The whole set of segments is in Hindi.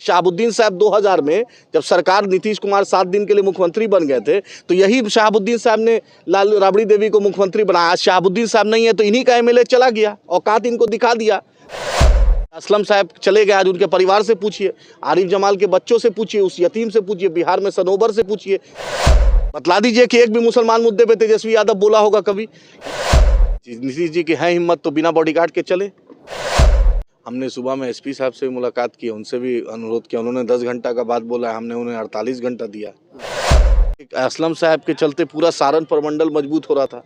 शहाबुद्दीन साहब 2000 में जब सरकार नीतीश कुमार 7 दिन के लिए मुख्यमंत्री बन गए थे तो यही शहाबुद्दीन साहब ने लाल राबड़ी देवी को मुख्यमंत्री बनाया। आज शहाबुद्दीन साहब नहीं है तो इन्हीं का एमएलए चला गया, औकात इनको दिखा दिया। असलम साहब चले गए, आज उनके परिवार से पूछिए, आरिफ जमाल के बच्चों से पूछिए, उस यतीम से पूछिए, बिहार में सनोबर से पूछिए। बतला दीजिए कि एक भी मुसलमान मुद्दे पे तेजस्वी यादव बोला होगा कभी। नीतीश जी की है हिम्मत तो बिना बॉडीगार्ड के चले। हमने सुबह में एसपी साहब से मुलाकात की, उनसे भी अनुरोध किया, उन्होंने 10 घंटा का बात बोला, हमने उन्हें 48 घंटा दिया। असलम साहब के चलते पूरा सारण प्रमंडल मजबूत हो रहा था।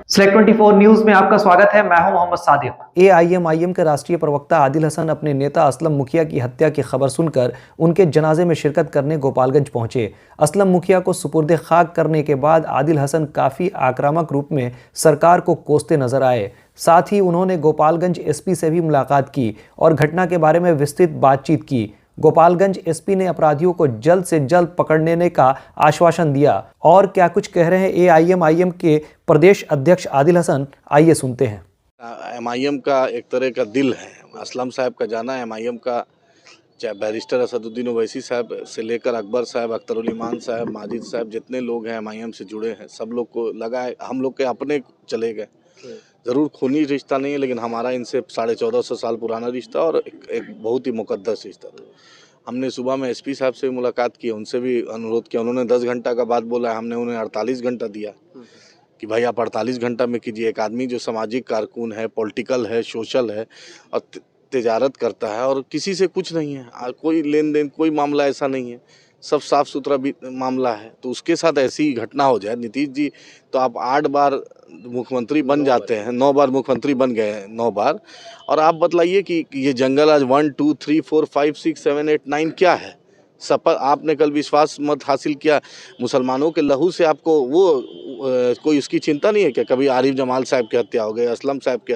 Select 24 न्यूज में आपका स्वागत है। मैं हूं मोहम्मद सादिक। एआईएमआईएम के राष्ट्रीय प्रवक्ता आदिल हसन अपने नेता असलम मुखिया की हत्या की खबर सुनकर उनके जनाजे में शिरकत करने गोपालगंज पहुंचे। असलम मुखिया को सुपुर्द खाक करने के बाद आदिल हसन काफी आक्रामक रूप में सरकार को कोसते नजर आए। साथ ही उन्होंने गोपालगंज एसपी से भी मुलाकात की और घटना के बारे में विस्तृत बातचीत की। गोपालगंज एसपी ने अपराधियों को जल्द से जल्द पकड़ने का आश्वासन दिया। और क्या कुछ कह रहे हैं एआईएमआईएम के प्रदेश अध्यक्ष आदिल हसन, आइए सुनते हैं। एमआईएम का एक तरह का दिल है, असलम साहब का जाना एमआईएम का, चाहे बैरिस्टर असदुद्दीन ओवैसी साहब से लेकर अकबर साहब, अख्तरुल इमान साहब, माजिद साहब, जितने लोग हैं एमआईएम से जुड़े हैं, सब लोग को लगा है हम लोग के अपने चले गए। ज़रूर खूनी रिश्ता नहीं है, लेकिन हमारा इनसे 1450 साल पुराना रिश्ता और एक बहुत ही मुकद्दस रिश्ता था। हमने सुबह में एसपी साहब से मुलाकात की, उनसे भी अनुरोध किया, उन्होंने 10 घंटा का बात बोला, हमने उन्हें 48 घंटा दिया कि भाई आप 48 घंटा में कीजिए। एक आदमी जो सामाजिक कारकुन है, पॉलिटिकल है, सोशल है और तिजारत करता है और किसी से कुछ नहीं है, कोई लेन देन, कोई मामला ऐसा नहीं है, सब साफ सुथरा मामला है, तो उसके साथ ऐसी घटना हो जाए। नीतीश जी तो आप 8 बार मुख्यमंत्री बन जाते हैं, 9 बार मुख्यमंत्री बन गए हैं, 9 बार, और आप बतलाइए कि ये जंगल आज 1 2 3 4 5 6 7 8 9 क्या है। सपा आपने कल विश्वास मत हासिल किया, मुसलमानों के लहू से आपको वो कोई उसकी चिंता नहीं है क्या? कभी आरिफ जमाल साहब की हत्या हो गई, असलम साहब की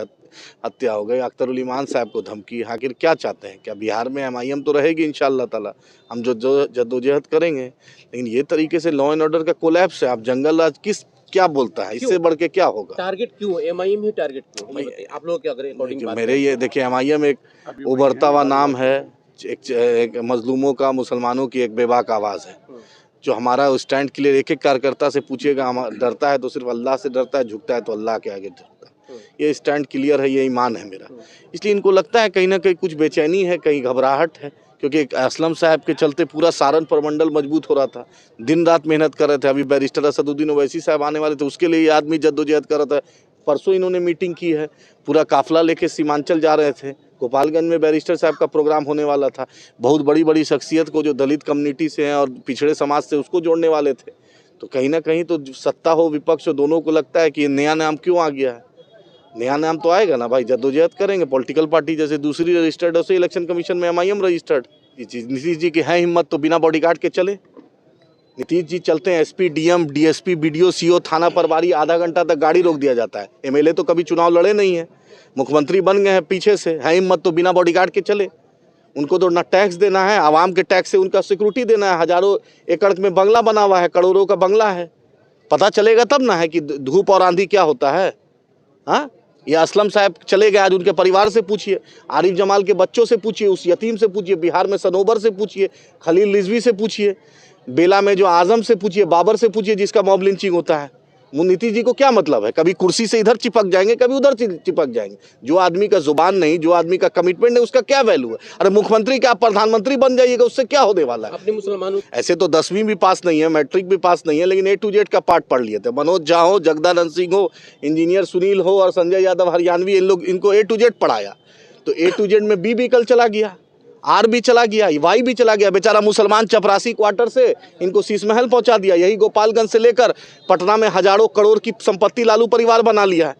हत्या हो गई, अख्तरुल इमान साहब को धमकी। आखिर क्या चाहते हैं? क्या बिहार में एमआईएम तो रहेगी इंशाअल्लाह ताला, हम जो जद्दोजहद करेंगे, लेकिन ये तरीके से लॉ एंड ऑर्डर का कोलैप्स है। आप जंगल राज क्या बोलता है, इससे बढ़ के क्या होगा? टारगेट क्यों एमआईएम ही टारगेट क्यों? आप लोग क्या करें अकॉर्डिंग? मेरे ये देखिए, एमआईएम एक उभरता हुआ नाम है, एक मजलूमों का, मुसलमानों की एक बेबाक आवाज़ है, जो हमारा स्टैंड क्लियर एक एक कार्यकर्ता से पूछेगा, डरता है तो सिर्फ अल्लाह से डरता है, झुकता है तो अल्लाह के आगे झुकता है। ये स्टैंड क्लियर है, ये ईमान है मेरा। इसलिए इनको लगता है कहीं ना कहीं कुछ बेचैनी है, कहीं घबराहट है, क्योंकि असलम साहब के चलते पूरा सारण प्रमंडल मजबूत हो रहा था। दिन रात मेहनत कर रहे थे। अभी बैरिस्टर असदुद्दीन ओवैसी साहब आने वाले थे, उसके लिए ये आदमी जद्दोजहद कर रहा था। परसों इन्होंने मीटिंग की है, पूरा काफिला लेके सीमांचल जा रहे थे। गोपालगंज में बैरिस्टर साहब का प्रोग्राम होने वाला था। बहुत बड़ी बड़ी शख्सियत को, जो दलित कम्युनिटी से हैं और पिछड़े समाज से, उसको जोड़ने वाले थे। तो कहीं ना कहीं तो सत्ता हो विपक्ष हो, दोनों को लगता है कि नया नाम क्यों आ गया है। नया नाम तो आएगा ना भाई, जद्दोजहद करेंगे। पॉलिटिकल पार्टी जैसे दूसरी रजिस्टर्ड है, उसे इलेक्शन कमीशन में एमआईएम रजिस्टर्ड। नीतीश जी की है हिम्मत तो बिना बॉडीगार्ड के चले। नीतीश जी चलते हैं, SP, DM, DSP, BDO, CO, थाना प्रभारी, आधा घंटा तक गाड़ी रोक दिया जाता है। एमएलए तो कभी चुनाव लड़े नहीं है, मुख्यमंत्री बन गए हैं पीछे से, है हिम्मत तो बिना बॉडीगार्ड के चले। उनको तो ना टैक्स देना है, आवाम के टैक्स से उनका सिक्योरिटी देना है। हजारों एकड़ में बंगला बना हुआ है, करोड़ों का बंगला है। पता चलेगा तब ना है कि धूप और आंधी क्या होता है। हाँ, ये असलम साहब चले गए, आज उनके परिवार से पूछिए, आरिफ जमाल के बच्चों से पूछिए, उस यतीम से पूछिए, बिहार में सनोबर से पूछिए, खलील रिजवी से पूछिए, बेला में जो आजम से पूछिए, बाबर से पूछिए, जिसका मॉब लिंचिंग होता है। नीतीश जी को क्या मतलब है? कभी कुर्सी से इधर चिपक जाएंगे, कभी उधर चिपक जाएंगे। जो आदमी का जुबान नहीं, जो आदमी का कमिटमेंट है, उसका क्या वैल्यू है? अरे मुख्यमंत्री क्या, प्रधानमंत्री बन जाइएगा, उससे क्या होने वाला है? अपने मुसलमानों ऐसे तो 10वीं भी पास नहीं है, मैट्रिक भी पास नहीं है, लेकिन A to Z का पार्ट पढ़ लिए थे। मनोज झा हो, जगदानंद सिंह हो, इंजीनियर सुनील हो और संजय यादव हरियाणवी, इन लोग, इनको A to Z पढ़ाया। तो A to Z में B भी कल चला गया, R भी चला गया, Y भी चला गया। बेचारा मुसलमान चपरासी क्वार्टर से इनको शीश महल पहुंचा दिया। यही गोपालगंज से लेकर पटना में हजारों करोड़ की संपत्ति लालू परिवार बना लिया है,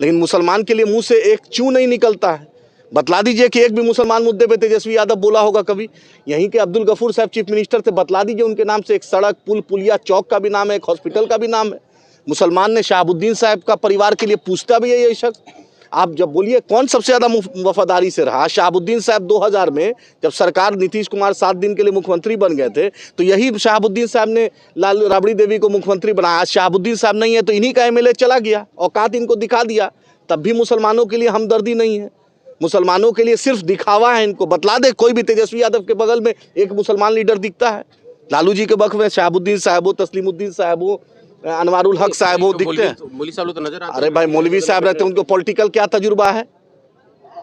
लेकिन मुसलमान के लिए मुंह से एक चू नहीं निकलता है। बतला दीजिए कि एक भी मुसलमान मुद्दे पे तेजस्वी यादव बोला होगा कभी। यहीं के अब्दुल गफूर साहब चीफ मिनिस्टर थे, बतला दीजिए उनके नाम से एक सड़क, पुल, पुलिया, चौक का भी नाम है, एक हॉस्पिटल का भी नाम है। मुसलमान ने शहाबुद्दीन साहब का परिवार के लिए पूछता भी है ये शख्स। आप जब बोलिए कौन सबसे ज़्यादा वफादारी से रहा? शहाबुद्दीन साहब 2000 में जब सरकार नीतीश कुमार 7 दिन के लिए मुख्यमंत्री बन गए थे तो यही शहाबुद्दीन साहब ने लाल राबड़ी देवी को मुख्यमंत्री बनाया। आज शहाबुद्दीन साहब नहीं है तो इन्हीं का एमएलए चला गया, औकात इनको दिखा दिया। तब भी मुसलमानों के लिए हमदर्दी नहीं है। मुसलमानों के लिए सिर्फ दिखावा है। इनको बतला दे, कोई भी तेजस्वी यादव के बगल में एक मुसलमान लीडर दिखता है, लालू जी के बगल में शहाबुद्दीन साहब हो, तस्लीमुद्दीन साहब हो, अनवारुल हक साहब हो, दिखते हैं। मौलवी साहब लोग तो नजर आते अरे भाई मौलवी साहब रहते हैं, उनको पॉलिटिकल क्या तजुर्बा है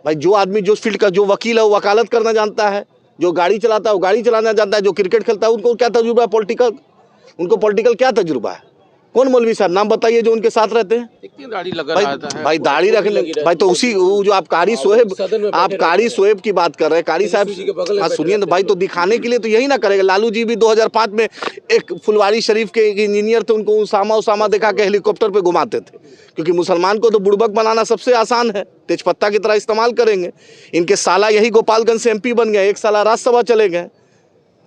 भाई? जो आदमी जो फील्ड का जो वकील है वो वकालत करना जानता है, जो गाड़ी चलाता है वो गाड़ी चलाना जानता है, जो क्रिकेट खेलता है उनको क्या तजुर्बा है पॉलिटिकल? उनको पॉलिटिकल क्या तजुर्बा है? कौन मौलवी साहब नाम बताइए जो उनके साथ रहते हैं? दाढ़ी लगा भाई रहता है, भाई दाढ़ी रखने भाई तो उसी वो जो आप कारी सोहेब की बात कर रहे हैं, कारी साहब हाँ सुनिए ना भाई, तो दिखाने के लिए तो यही ना करेगा। लालू जी भी 2005 में एक फुलवारी शरीफ के इंजीनियर थे, उनको उसामा दिखा के हेलीकॉप्टर पे घुमाते थे, क्योंकि मुसलमान को तो बुड़बक बनाना सबसे आसान है, तेजपत्ता की तरह इस्तेमाल करेंगे। इनके साला यही गोपालगंज से MP बन गए, एक साला राज्यसभा चले गए,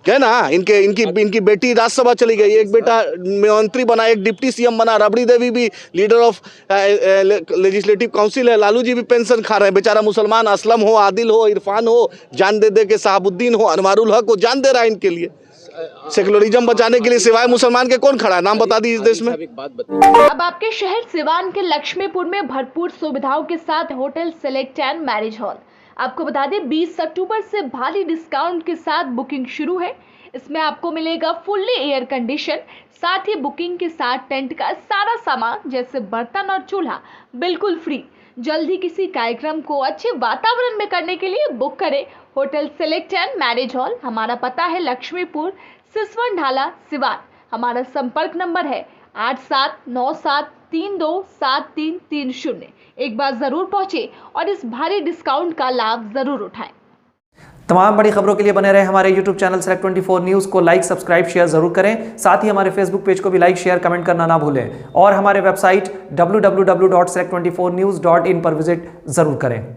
क्या ना, इनकी बेटी राज्यसभा चली गई, एक बेटा मंत्री बना, एक डिप्टी CM बना, रबड़ी देवी भी लीडर ऑफ लेजिस्लेटिव काउंसिल है, लालू जी भी पेंशन खा रहे हैं। बेचारा मुसलमान असलम हो, आदिल हो, इरफान हो, जान दे दे के शहाबुद्दीन हो, अनवारुल हक हो, जान दे रहा है इनके लिए। सेकुलरिज्म बचाने के लिए सिवाय मुसलमान के कौन खड़ा है? नाम बता दी इस देश में। अब आपके शहर सिवान के लक्ष्मीपुर में भरपूर सुविधाओं के साथ hotel select and marriage hall. आपको बता दें 20 अक्टूबर से भारी डिस्काउंट के साथ बुकिंग शुरू है। इसमें आपको मिलेगा फुल्ली एयर कंडीशन, साथ ही बुकिंग के साथ टेंट का सारा सामान जैसे बर्तन और चूल्हा बिल्कुल फ्री। जल्द ही किसी कार्यक्रम को अच्छे वातावरण में करने के लिए बुक करें hotel select and marriage hall. हमारा पता है लक्ष्मीपुर, सिसवन ढाला, सिवान। हमारा संपर्क नंबर है 8797327330। एक बार जरूर पहुंचे और इस भारी डिस्काउंट का लाभ जरूर उठाएं। तमाम बड़ी खबरों के लिए बने रहे हमारे YouTube चैनल Select24 न्यूज़ को लाइक, सब्सक्राइब, शेयर जरूर करें। साथ ही हमारे Facebook पेज को भी लाइक, शेयर, कमेंट करना ना भूलें और हमारे वेबसाइट www.select24news.in पर विजिट जरूर करें।